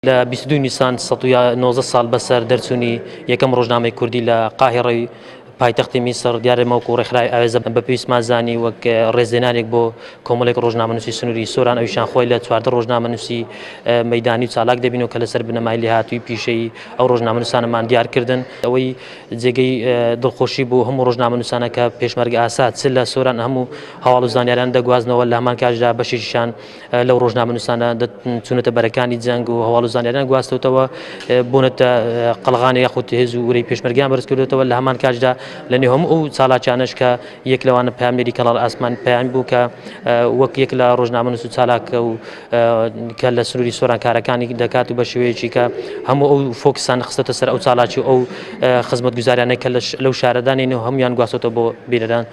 لە 22 نیسان 1990 ساڵ بەسەر دەرچوونی یەکەم ڕۆژنامەی کوردی لە قاهێڕەی پایتەختی میسر دیارێمەوەکو و ڕێکخراوی ئاوێزە بە پێویستمان زانی وەک ڕێزێنانێک بۆ کۆمەڵێک ڕۆژنامەنووسی سنووری سۆران ئەویشان خۆی لە 14 ڕۆژنامەنووسی مەیدانی و چالاک دەبینەوە کە لەسەر بنەمای لێهاتووی پیشەی ئەو ڕۆژنامەنووسانەمان دیارکردن ئەوەی جێگەی دڵخۆشی بۆ هەموو ڕۆژنامەنووسانە کە پێشمەرگە ئاسا چ لە سۆران هەموو هەواڵ و زانیاریان دەگوازنەوە لە هەمان کاتژدا بەشێکیشان لەو ڕۆژنامەنووسانە چونەتە بەرەکانی جەنگ و هەواڵ و زانیاریان گواستوتەوە بوونەتە قەڵغانی یاخود هێز و وەرەی پێشمەرگیان بەرز کردوێتەوە لە هەمان کاتژدا لەنێو هەموو ئەو چالاکیانەش کە یەک لەوانە پامێری کەناڵ ئاسمان پەیام بوو کە وەک یەک لە ڕۆژنامەنووس و چالاکە و کە لە سنووری سۆران کارەکانی دەکات و بە شێوەیەکی کە هەموو ئەو فۆکسان خستەتە سەر ئەو چالاکی و ئەو خزمەتگوزاریانەی کە لەو شارەدانین و هەمویان گواستوتەوە بۆ بیرەدان.